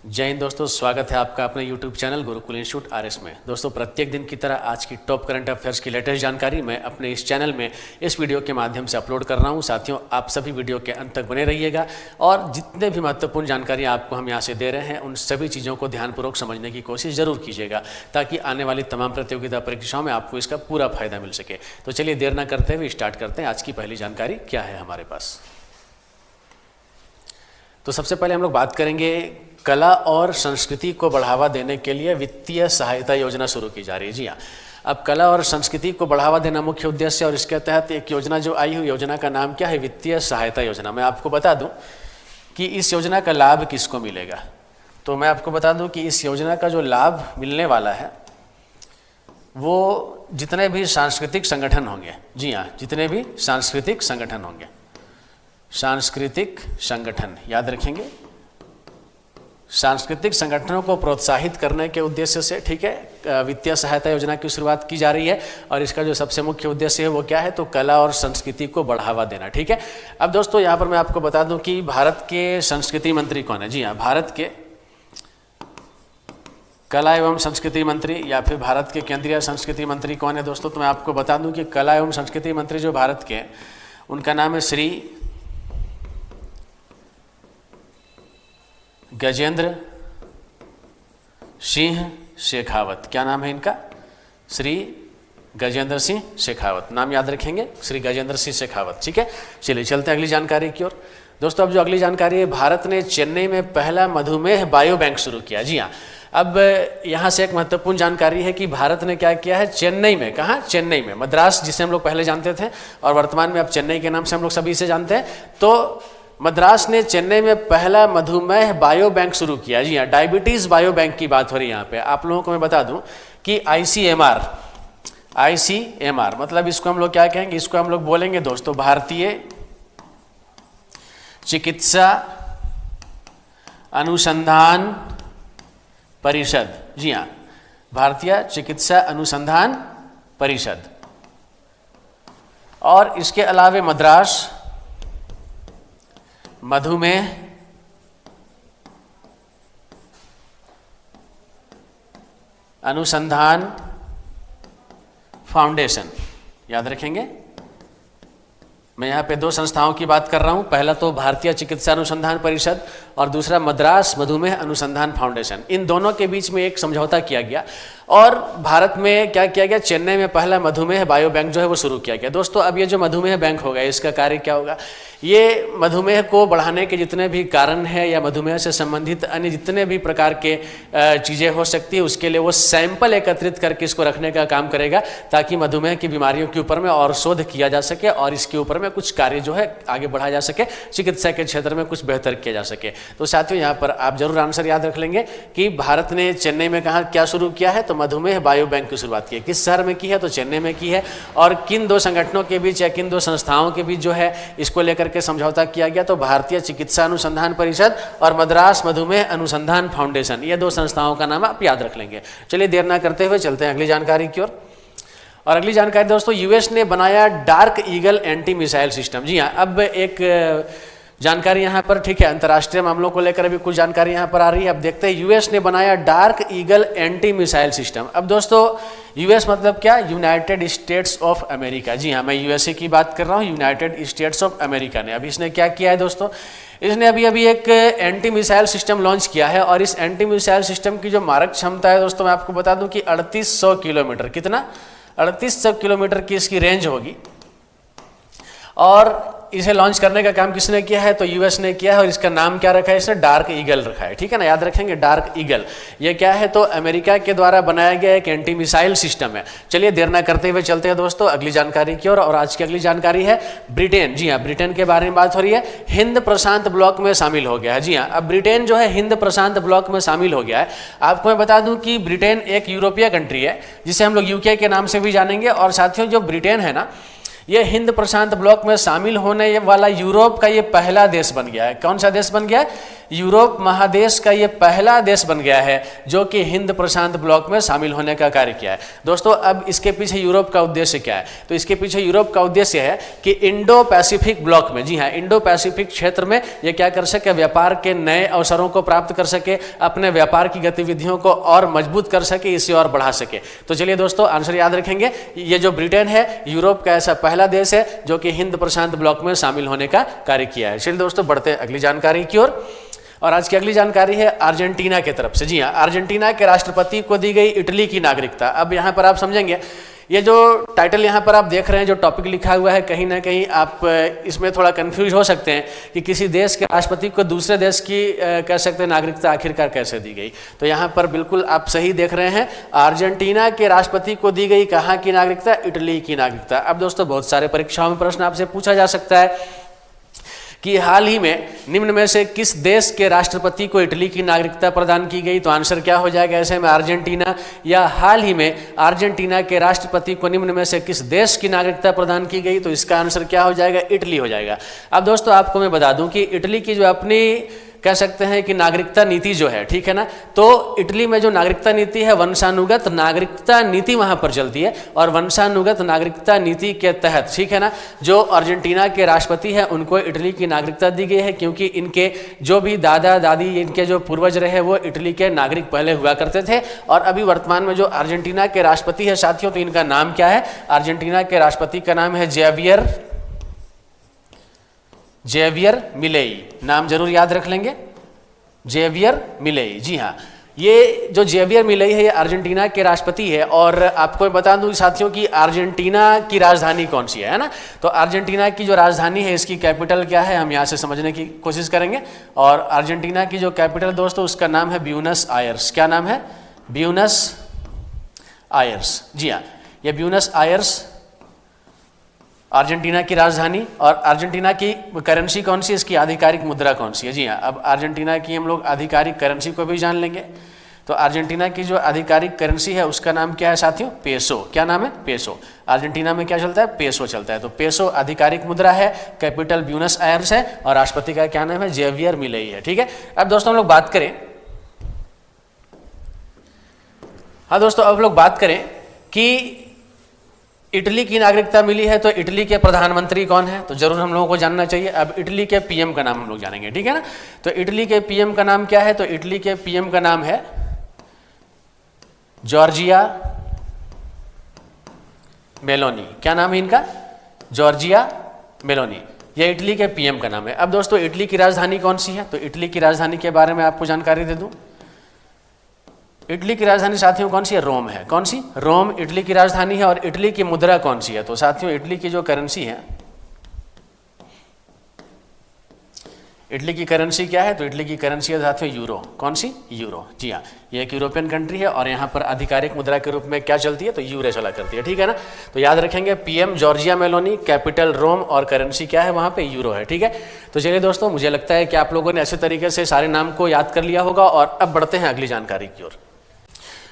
जय हिंद दोस्तों, स्वागत है आपका अपने YouTube channel Gurukul institute RS में। दोस्तों, प्रत्येक दिन की तरह आज की टॉप करंट अफेयर्स की लेटेस्ट जानकारी मैं अपने इस चैनल में इस वीडियो के माध्यम से अपलोड कर रहा हूं। साथियों, आप सभी वीडियो के अंत तक बने रहिएगा और जितने भी महत्वपूर्ण जानकारी आपको हम यहाँ से दे रहे हैं उन सभी चीज़ों को ध्यानपूर्वक समझने की कोशिश जरूर कीजिएगा ताकि आने वाली तमाम प्रतियोगिता परीक्षाओं में आपको इसका पूरा फायदा मिल सके। तो चलिए देर न करते हुए स्टार्ट करते हैं। आज की पहली जानकारी क्या है हमारे पास। तो सबसे पहले हम लोग बात करेंगे कला और संस्कृति को बढ़ावा देने के लिए वित्तीय सहायता योजना शुरू की जा रही है। जी हाँ, अब कला और संस्कृति को बढ़ावा देना मुख्य उद्देश्य और इसके तहत एक योजना जो आई हुई, योजना का नाम क्या है? वित्तीय सहायता योजना। मैं आपको बता दूं कि इस योजना का लाभ किसको मिलेगा। तो मैं आपको बता दूं कि इस योजना का जो लाभ मिलने वाला है वो जितने भी सांस्कृतिक संगठन होंगे, जी हाँ, जितने भी सांस्कृतिक संगठन होंगे, सांस्कृतिक संगठन याद रखेंगे, सांस्कृतिक संगठनों को प्रोत्साहित करने के उद्देश्य से, ठीक है, वित्तीय सहायता योजना की शुरुआत की जा रही है। और इसका जो सबसे मुख्य उद्देश्य है वो क्या है? तो कला और संस्कृति को बढ़ावा देना। ठीक है। अब दोस्तों, यहाँ पर मैं आपको बता दूं कि भारत के संस्कृति मंत्री कौन है। जी हाँ, भारत के कला एवं संस्कृति मंत्री या फिर भारत के केंद्रीय संस्कृति मंत्री कौन है दोस्तों? तो मैं आपको बता दूं कि कला एवं संस्कृति मंत्री जो भारत के, उनका नाम है श्री गजेंद्र सिंह शेखावत। क्या नाम है इनका? श्री गजेंद्र सिंह शेखावत। नाम याद रखेंगे, श्री गजेंद्र सिंह शेखावत। ठीक है, चलिए चलते हैं अगली जानकारी की ओर। दोस्तों, अब जो अगली जानकारी है, भारत ने चेन्नई में पहला मधुमेह बायो बैंक शुरू किया। जी हाँ, अब यहाँ से एक महत्वपूर्ण जानकारी है कि भारत ने क्या किया है? चेन्नई में, कहाँ? चेन्नई में, मद्रास जिसे हम लोग पहले जानते थे और वर्तमान में अब चेन्नई के नाम से हम लोग सभी इसे जानते हैं। तो मद्रास ने चेन्नई में पहला मधुमेह बायो बैंक शुरू किया। जी हाँ, डायबिटीज बायो बैंक की बात हो रही है यहाँ पे। आप लोगों को मैं बता दूं कि ICMR मतलब इसको हम लोग क्या कहेंगे? इसको हम लोग बोलेंगे दोस्तों भारतीय चिकित्सा अनुसंधान परिषद। जी हाँ, भारतीय चिकित्सा अनुसंधान परिषद। और इसके अलावे मद्रास मधुमेह अनुसंधान फाउंडेशन याद रखेंगे। मैं यहाँ पे दो संस्थाओं की बात कर रहा हूँ। पहला तो भारतीय चिकित्सा अनुसंधान परिषद और दूसरा मद्रास मधुमेह अनुसंधान फाउंडेशन। इन दोनों के बीच में एक समझौता किया गया और भारत में क्या किया गया? चेन्नई में पहला मधुमेह बायो बैंक जो है वो शुरू किया गया। दोस्तों, अब ये जो मधुमेह बैंक होगा, इसका कार्य क्या होगा? ये मधुमेह को बढ़ाने के जितने भी कारण हैं या मधुमेह से संबंधित अन्य जितने भी प्रकार के चीज़ें हो सकती है, उसके लिए वो सैंपल एकत्रित करके इसको रखने का काम करेगा ताकि मधुमेह की बीमारियों के ऊपर में और शोध किया जा सके और इसके ऊपर में कुछ कार्य जो है आगे बढ़ाया जा सके, चिकित्सा के क्षेत्र में कुछ बेहतर किया जा सके। तो साथियों, यहाँ पर आप जरूर आंसर याद रख लेंगे कि भारत ने चेन्नई में कहा क्या शुरू किया है? तो मधुमेह बायो बैंक की शुरुआत की है। किस शहर में की है? तो चेन्नई में की है। और किन दो संगठनों के बीच या किन दो संस्थाओं के बीच जो है इसको लेकर के समझौता किया गया? तो भारतीय चिकित्सा अनुसंधान परिषद और मद्रास मधुमेह अनुसंधान फाउंडेशन, ये दो संस्थाओं का नाम आप याद रख लेंगे। चलिए देर ना करते हुए चलते हैं अगली जानकारी की ओर। और अगली जानकारी दोस्तों, यूएस ने बनाया Dark Eagle anti missile system. जी हाँ, अब एक जानकारी यहाँ पर, ठीक है, अंतर्राष्ट्रीय मामलों को लेकर अभी कुछ जानकारी यहाँ पर आ रही है। अब देखते हैं, यूएस ने बनाया Dark Eagle anti missile system. अब दोस्तों, यूएस मतलब क्या? United States of America. जी हाँ, मैं यूएसए की बात कर रहा हूँ, यूनाइटेड स्टेट्स ऑफ अमेरिका ने। अभी इसने क्या किया है दोस्तों? इसने अभी एक एंटी मिसाइल सिस्टम लॉन्च किया है और इस एंटी मिसाइल सिस्टम की जो मारक क्षमता है दोस्तों, मैं आपको बता दूं कि 3800 किलोमीटर, कितना? 3800 किलोमीटर की इसकी रेंज होगी। और इसे लॉन्च करने का काम किसने किया है? तो यूएस ने किया है और इसका नाम क्या रखा है? इसने डार्क ईगल रखा है। ठीक है ना, याद रखेंगे डार्क ईगल। ये क्या है? तो अमेरिका के द्वारा बनाया गया एक एंटी मिसाइल सिस्टम है। चलिए देर ना करते हुए चलते हैं दोस्तों अगली जानकारी की ओर। और आज की अगली जानकारी है ब्रिटेन। जी हाँ, ब्रिटेन के बारे में बात हो रही है। हिंद प्रशांत ब्लॉक में शामिल हो गया है। जी हाँ, अब ब्रिटेन जो है हिंद प्रशांत ब्लॉक में शामिल हो गया है। आपको मैं बता दूं कि ब्रिटेन एक यूरोपीय कंट्री है जिसे हम लोग यूके के नाम से भी जानेंगे। और साथियों, जो ब्रिटेन है ना, ये हिंद प्रशांत ब्लॉक में शामिल होने वाला यूरोप का ये पहला देश बन गया है। कौन सा देश बन गया है? यूरोप महादेश का ये पहला देश बन गया है जो कि हिंद प्रशांत ब्लॉक में शामिल होने का कार्य किया है। दोस्तों अब इसके पीछे यूरोप का उद्देश्य क्या है? तो इसके पीछे यूरोप का उद्देश्य है कि इंडो पैसिफिक ब्लॉक में, जी हाँ, इंडो पैसिफिक क्षेत्र में ये क्या कर सके, व्यापार के नए अवसरों को प्राप्त कर सके, अपने व्यापार की गतिविधियों को और मजबूत कर सके, इसे और बढ़ा सके। तो चलिए दोस्तों आंसर याद रखेंगे, ये जो ब्रिटेन है यूरोप का ऐसा पहला देश है जो कि हिंद प्रशांत ब्लॉक में शामिल होने का कार्य किया है। चलिए दोस्तों बढ़ते हैं अगली जानकारी की ओर, और आज की अगली जानकारी है अर्जेंटीना की तरफ से। जी हाँ, अर्जेंटीना के राष्ट्रपति को दी गई इटली की नागरिकता। अब यहाँ पर आप समझेंगे, ये जो टाइटल यहाँ पर आप देख रहे हैं, जो टॉपिक लिखा हुआ है, कहीं ना कहीं आप इसमें थोड़ा कंफ्यूज हो सकते हैं कि किसी देश के राष्ट्रपति को दूसरे देश की कह सकते हैं नागरिकता आखिरकार कैसे दी गई। तो यहाँ पर बिल्कुल आप सही देख रहे हैं, अर्जेंटीना के राष्ट्रपति को दी गई कहाँ की नागरिकता? इटली की नागरिकता। अब दोस्तों बहुत सारे परीक्षाओं में प्रश्न आपसे पूछा जा सकता है कि हाल ही में निम्न में से किस देश के राष्ट्रपति को इटली की नागरिकता प्रदान की गई? तो आंसर क्या हो जाएगा ऐसे में? अर्जेंटीना। या हाल ही में अर्जेंटीना के राष्ट्रपति को निम्न में से किस देश की नागरिकता प्रदान की गई? तो इसका आंसर क्या हो जाएगा? इटली हो जाएगा। अब दोस्तों आपको मैं बता दूं कि इटली की जो अपनी कह सकते हैं कि नागरिकता नीति जो है, ठीक है ना, तो इटली में जो नागरिकता नीति है वंशानुगत नागरिकता नीति वहां पर चलती है, और वंशानुगत नागरिकता नीति के तहत, ठीक है ना, जो अर्जेंटीना के राष्ट्रपति हैं उनको इटली की नागरिकता दी गई है, क्योंकि इनके जो भी दादा दादी, इनके जो पूर्वज रहे वो इटली के नागरिक पहले हुआ करते थे। और अभी वर्तमान में जो अर्जेंटीना के राष्ट्रपति है साथियों, तो इनका नाम क्या है? अर्जेंटीना के राष्ट्रपति का नाम है जेवियर मिलेई। नाम जरूर याद रख लेंगे, जेवियर मिलेई। जी हाँ, ये जो जेवियर मिलेई है ये अर्जेंटीना के राष्ट्रपति है। और आपको बता दूं साथियों कि अर्जेंटीना की राजधानी कौन सी है ना? तो अर्जेंटीना की जो राजधानी है इसकी कैपिटल क्या है, हम यहाँ से समझने की कोशिश करेंगे। और अर्जेंटीना की जो कैपिटल दोस्तों उसका नाम है ब्यूनस आयर्स। क्या नाम है? Buenos Aires. जी हाँ, ये ब्यूनस आयर्स अर्जेंटीना की राजधानी। और अर्जेंटीना की करेंसी कौन सी, इसकी आधिकारिक मुद्रा कौन सी है? जी हाँ, अब अर्जेंटीना की हम लोग आधिकारिक करेंसी को भी जान लेंगे। तो अर्जेंटीना की जो आधिकारिक करेंसी है उसका नाम क्या है साथियों? पेसो। क्या नाम है? पेसो। अर्जेंटीना में क्या चलता है? पेसो चलता है। तो पेसो आधिकारिक मुद्रा है, कैपिटल ब्यूनस आयर्स है, और राष्ट्रपति का क्या नाम है? जेवियर मिलेई है। ठीक है, अब दोस्तों हम लोग बात करें, हाँ दोस्तों अब लोग बात करें कि इटली की नागरिकता मिली है तो इटली के प्रधानमंत्री कौन है? तो जरूर हम लोगों को जानना चाहिए। अब इटली के पीएम का नाम हम लोग जानेंगे, ठीक है ना। तो इटली के पीएम का नाम क्या है? तो इटली के पीएम का नाम है जॉर्जिया मेलोनी। क्या नाम है इनका? Giorgia Meloni. यह इटली के पीएम का नाम है। अब दोस्तों इटली की राजधानी कौन सी है? तो इटली की राजधानी के बारे में आपको जानकारी दे दूं। इटली की राजधानी साथियों कौन सी है? रोम है। कौन सी? रोम इटली की राजधानी है। और इटली की मुद्रा कौन सी है? तो साथियों इटली की जो करेंसी है, इटली की करेंसी क्या है? तो इटली की करेंसी है साथियों यूरो। कौन सी? यूरो। जी हाँ, ये एक यूरोपियन कंट्री है और यहाँ पर आधिकारिक मुद्रा के रूप में क्या चलती है? तो यूरो चला करती है, ठीक है ना। तो याद रखेंगे PM Giorgia Meloni, capital Rome, और करेंसी क्या है वहाँ पे? यूरो है, ठीक है। तो चलिए दोस्तों, मुझे लगता है कि आप लोगों ने अच्छे तरीके से सारे नाम को याद कर लिया होगा। और अब बढ़ते हैं अगली जानकारी की ओर।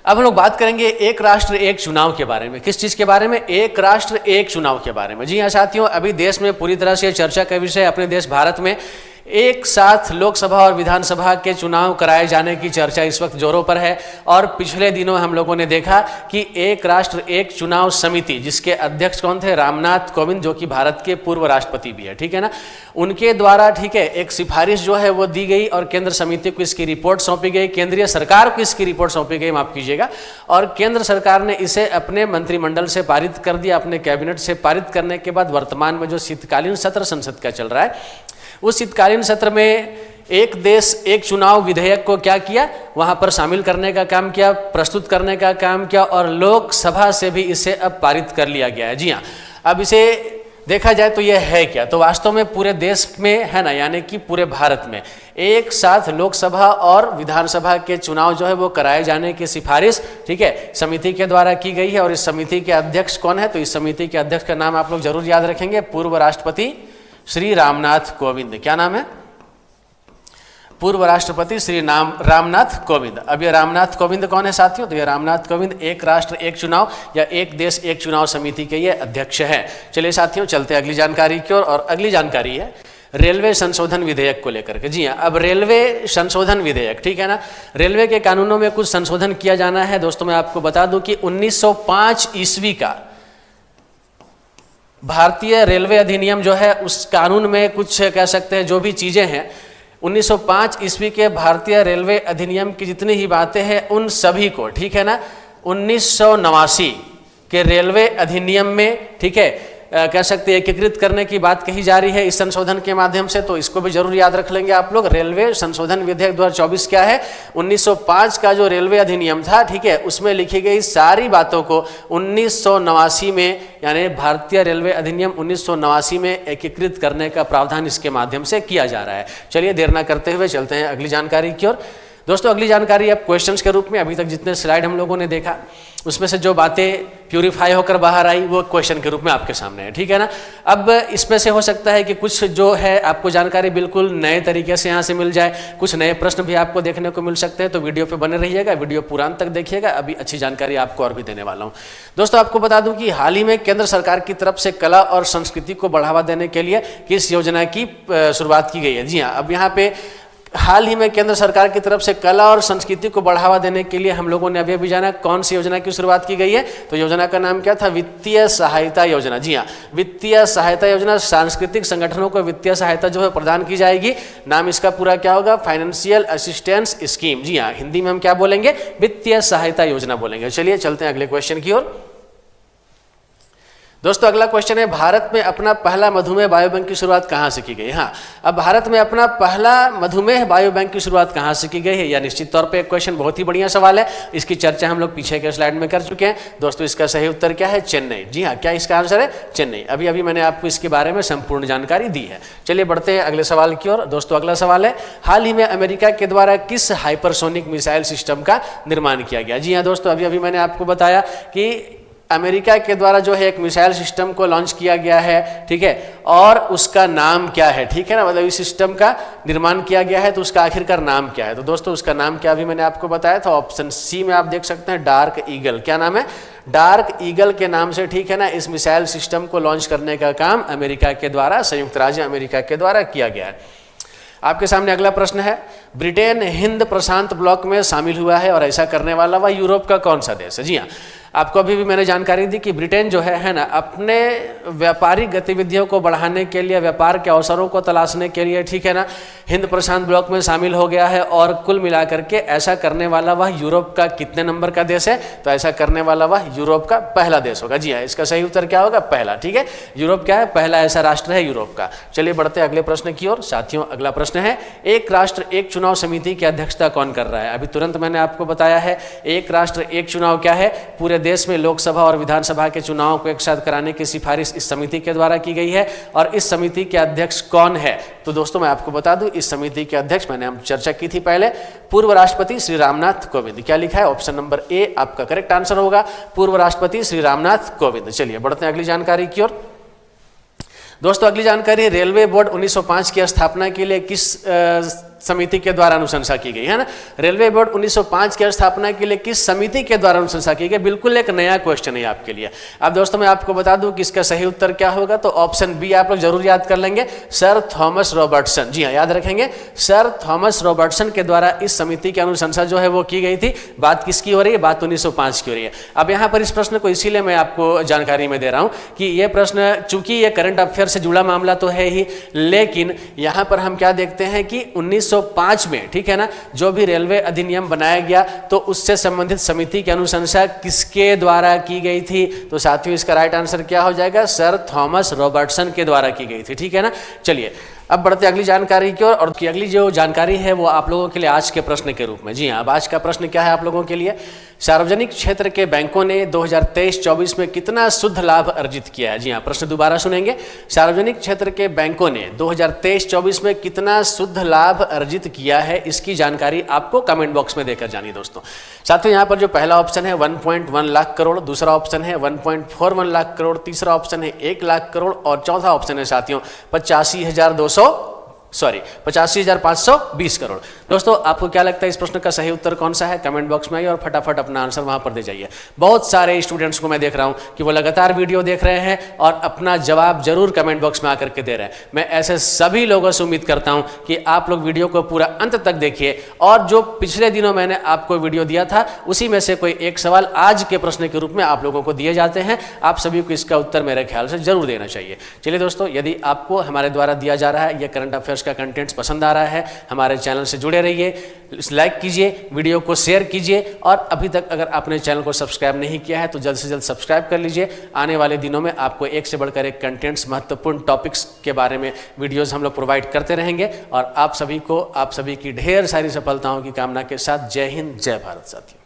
अब हम लोग बात करेंगे एक राष्ट्र एक चुनाव के बारे में। किस चीज के बारे में? एक राष्ट्र एक चुनाव के बारे में। जी हाँ साथियों, अभी देश में पूरी तरह से चर्चा का विषय, अपने देश भारत में एक साथ लोकसभा और विधानसभा के चुनाव कराए जाने की चर्चा इस वक्त जोरों पर है। और पिछले दिनों हम लोगों ने देखा कि एक राष्ट्र एक चुनाव समिति, जिसके अध्यक्ष कौन थे? रामनाथ कोविंद, जो कि भारत के पूर्व राष्ट्रपति भी है, ठीक है ना, उनके द्वारा, ठीक है, एक सिफारिश जो है वो दी गई और केंद्र समिति को इसकी रिपोर्ट सौंपी गई, केंद्रीय सरकार को इसकी रिपोर्ट सौंपी गई, माफ कीजिएगा। और केंद्र सरकार ने इसे अपने मंत्रिमंडल से पारित कर दिया, अपने कैबिनेट से पारित करने के बाद वर्तमान में जो शीतकालीन सत्र संसद का चल रहा है, उस शीतकालीन सत्र में एक देश एक चुनाव विधेयक को क्या किया? वहां पर शामिल करने का काम किया, प्रस्तुत करने का काम किया, और लोकसभा से भी इसे अब पारित कर लिया गया है। जी हाँ, अब इसे देखा जाए तो यह है क्या? तो वास्तव में पूरे देश में है ना, यानी कि पूरे भारत में एक साथ लोकसभा और विधानसभा के चुनाव जो है वो कराए जाने की सिफारिश, ठीक है, समिति के द्वारा की गई है। और इस समिति के अध्यक्ष कौन है? तो इस समिति के अध्यक्ष का नाम आप लोग जरूर याद रखेंगे, पूर्व राष्ट्रपति श्री रामनाथ कोविंद। क्या नाम है? पूर्व राष्ट्रपति श्री रामनाथ कोविंद। अब ये रामनाथ कोविंद कौन है साथियों? तो ये रामनाथ कोविंद एक राष्ट्र एक चुनाव या एक देश एक चुनाव समिति के ये अध्यक्ष हैं। चलिए साथियों, चलते अगली जानकारी की ओर। और अगली जानकारी है रेलवे संशोधन विधेयक को लेकर के। जी हाँ, अब रेलवे संशोधन विधेयक, ठीक है ना, रेलवे के कानूनों में कुछ संशोधन किया जाना है। दोस्तों मैं आपको बता दूं कि 1905 ईस्वी का भारतीय रेलवे अधिनियम जो है, उस कानून में कुछ कह सकते हैं जो भी चीजें हैं, 1905 ईस्वी के भारतीय रेलवे अधिनियम की जितनी ही बातें हैं उन सभी को, ठीक है ना, 1989 के रेलवे अधिनियम में, ठीक है, कह सकते हैं एकीकृत करने की बात कही जा रही है इस संशोधन के माध्यम से। तो इसको भी जरूर याद रख लेंगे आप लोग। रेलवे संशोधन विधेयक 2024 क्या है, 1905 का जो रेलवे अधिनियम था, ठीक है, उसमें लिखी गई सारी बातों को 1989 में, यानी भारतीय रेलवे अधिनियम 1989 में एकीकृत करने का प्रावधान इसके माध्यम से किया जा रहा है। चलिए देर न करते हुए चलते हैं अगली जानकारी की ओर। दोस्तों अगली जानकारी अब क्वेश्चंस के रूप में, अभी तक जितने स्लाइड हम लोगों ने देखा उसमें से जो बातें प्यूरिफाई होकर बाहर आई वो क्वेश्चन के रूप में आपके सामने है, ठीक है ना। अब इसमें से हो सकता है कि कुछ जो है आपको जानकारी बिल्कुल नए तरीके से यहाँ से मिल जाए, कुछ नए प्रश्न भी आपको देखने को मिल सकते हैं। तो वीडियो पे बने रहिएगा, वीडियो पूरा अंत तक देखिएगा, अभी अच्छी जानकारी आपको और भी देने वाला हूँ। दोस्तों आपको बता दूं कि हाल ही में केंद्र सरकार की तरफ से कला और संस्कृति को बढ़ावा देने के लिए किस योजना की शुरुआत की गई है। जी हाँ, अब यहाँ पे हाल ही में केंद्र सरकार की तरफ से कला और संस्कृति को बढ़ावा देने के लिए हम लोगों ने अभी जाना कौन सी योजना की शुरुआत की गई है। तो योजना का नाम क्या था, वित्तीय सहायता योजना। जी हाँ, वित्तीय सहायता योजना, सांस्कृतिक संगठनों को वित्तीय सहायता जो है प्रदान की जाएगी। नाम इसका पूरा क्या होगा, फाइनेंशियल असिस्टेंस स्कीम। जी हाँ, हिंदी में हम क्या बोलेंगे, वित्तीय सहायता योजना बोलेंगे। चलिए चलते हैं अगले क्वेश्चन की ओर। दोस्तों अगला क्वेश्चन है, भारत में अपना पहला मधुमेह बायोबैंक की शुरुआत कहाँ से की गई। हाँ, अब भारत में अपना पहला मधुमेह बायोबैंक की शुरुआत कहाँ से की गई है, यह निश्चित तौर पे एक क्वेश्चन बहुत ही बढ़िया सवाल है। इसकी चर्चा हम लोग पीछे के स्लाइड में कर चुके हैं। दोस्तों इसका सही उत्तर क्या है, चेन्नई। जी हाँ, क्या इसका आंसर है, चेन्नई। अभी अभी मैंने आपको इसके बारे में संपूर्ण जानकारी दी है। चलिए बढ़ते हैं अगले सवाल की ओर। दोस्तों अगला सवाल है, हाल ही में अमेरिका के द्वारा किस हाइपरसोनिक मिसाइल सिस्टम का निर्माण किया गया। जी हाँ दोस्तों, अभी अभी मैंने आपको बताया कि अमेरिका के द्वारा जो है एक मिसाइल सिस्टम को लॉन्च किया गया है, ठीक है, और उसका नाम क्या है, ठीक है ना, मतलब इस सिस्टम का निर्माण किया गया है तो उसका आखिरकार नाम क्या है। तो दोस्तों उसका नाम क्या अभी मैंने आपको बताया था, ऑप्शन सी में आप देख सकते हैं, डार्क ईगल। क्या नाम है, डार्क ईगल के नाम से, ठीक है ना, इस मिसाइल सिस्टम को लॉन्च करने का काम अमेरिका के द्वारा, संयुक्त राज्य अमेरिका के द्वारा किया गया है। आपके सामने अगला प्रश्न है, ब्रिटेन हिंद प्रशांत ब्लॉक में शामिल हुआ है और ऐसा करने वाला वह यूरोप का कौन सा देश है। जी हाँ, आपको अभी भी मैंने जानकारी दी कि ब्रिटेन जो है ना, अपने व्यापारिक गतिविधियों को बढ़ाने के लिए, व्यापार के अवसरों को तलाशने के लिए, ठीक है ना, हिंद प्रशांत ब्लॉक में शामिल हो गया है। और कुल मिलाकर के ऐसा करने वाला वह यूरोप का कितने नंबर का देश है, तो ऐसा करने वाला वह यूरोप का पहला देश होगा। जी हाँ, इसका सही उत्तर क्या होगा, पहला। ठीक है, यूरोप क्या है, पहला ऐसा राष्ट्र है यूरोप का। चलिए बढ़ते अगले प्रश्न की ओर। साथियों अगला प्रश्न है, एक राष्ट्र एक चुनाव समिति की अध्यक्षता कौन कर रहा है। अभी तुरंत मैंने आपको बताया है, एक राष्ट्र एक चुनाव क्या है, पूरे देश में लोकसभा और विधानसभा के चुनाव को एक साथ कराने की सिफारिश इस समिति के द्वारा की गई है। और इस समिति के अध्यक्ष कौन है, तो दोस्तों मैं आपको बता दूं, इस समिति के अध्यक्ष मैंने हम चर्चा की थी पहले, पूर्व राष्ट्रपति श्री रामनाथ कोविंद। क्या लिखा है, ऑप्शन नंबर ए आपका करेक्ट आंसर होगा, पूर्व राष्ट्रपति श्री रामनाथ कोविंद। चलिए बढ़ते हैं अगली जानकारी की ओर। दोस्तों अगली जानकारी, रेलवे बोर्ड 1905 की स्थापना के लिए किस समिति के द्वारा अनुशंसा की गई है ना। रेलवे बोर्ड 1905 की स्थापना के लिए किस समिति के द्वारा अनुशंसा की गई, बिल्कुल एक नया क्वेश्चन है आपके लिए। अब दोस्तों मैं आपको बता दूं कि इसका सही उत्तर क्या होगा, तो ऑप्शन बी आप लोग जरूर याद कर लेंगे, सर थॉमस रॉबर्टसन। जी हाँ, याद रखेंगे, सर थॉमस रॉबर्टसन के द्वारा इस समिति की अनुशंसा जो है वो की गई थी। बात किसकी हो रही है, बात 1905 की हो रही है। अब यहाँ पर इस प्रश्न को इसीलिए मैं आपको जानकारी में दे रहा हूँ कि ये प्रश्न, चूंकि ये करंट अफेयर से जुड़ा मामला तो है ही, लेकिन यहाँ पर हम क्या देखते हैं कि 1905 में, ठीक है ना, जो भी रेलवे अधिनियम बनाया गया तो उससे संबंधित समिति की अनुशंसा किसके द्वारा की गई थी, तो साथियों इसका राइट आंसर क्या हो जाएगा, सर थॉमस रॉबर्टसन के द्वारा की गई थी। ठीक है ना, चलिए अब बढ़ते अगली जानकारी की ओर। और की अगली जो जानकारी है वो आप लोगों के लिए आज के प्रश्न के रूप में। जी हाँ, अब आज का प्रश्न क्या है आप लोगों के लिए, सार्वजनिक क्षेत्र के बैंकों ने 2023-24 में कितना शुद्ध लाभ अर्जित किया है। जी हाँ, प्रश्न दोबारा सुनेंगे, सार्वजनिक क्षेत्र के बैंकों ने 2023-24 में कितना शुद्ध लाभ अर्जित किया है, इसकी जानकारी आपको कमेंट बॉक्स में देकर जानी दोस्तों। साथियों यहाँ पर जो पहला ऑप्शन है 1.1 लाख करोड़, दूसरा ऑप्शन है 1.41 लाख करोड़, तीसरा ऑप्शन है 1 लाख करोड़ और चौथा ऑप्शन है साथियों 85,200 सॉरी 85,520 करोड़। दोस्तों आपको क्या लगता है इस प्रश्न का सही उत्तर कौन सा है? कमेंट बॉक्स में आइए और फटाफट अपना आंसर वहां पर दे जाइए। बहुत सारे स्टूडेंट्स को मैं देख रहा हूं कि वो लगातार वीडियो देख रहे हैं और अपना जवाब जरूर कमेंट बॉक्स में आकर के दे रहे हैं। मैं ऐसे सभी लोगों से उम्मीद करता हूं कि आप लोग वीडियो को पूरा अंत तक देखिए और जो पिछले दिनों मैंने आपको वीडियो दिया था उसी में से कोई एक सवाल आज के प्रश्न के रूप में आप लोगों को दिए जाते हैं। आप सभी को इसका उत्तर मेरे ख्याल से जरूर देना चाहिए। चलिए दोस्तों, यदि आपको हमारे द्वारा दिया जा रहा है यह करंट अफेयर्स का कंटेंट्स पसंद आ रहा है, हमारे चैनल से जुड़े रहिए, लाइक कीजिए, वीडियो को शेयर कीजिए और अभी तक अगर आपने चैनल को सब्सक्राइब नहीं किया है तो जल्द से जल्द सब्सक्राइब कर लीजिए। आने वाले दिनों में आपको एक से बढ़कर एक कंटेंट्स, महत्वपूर्ण टॉपिक्स के बारे में वीडियोस हम लोग प्रोवाइड करते रहेंगे और आप सभी की ढेर सारी सफलताओं की कामना के साथ जय हिंद, जय भारत साथियों।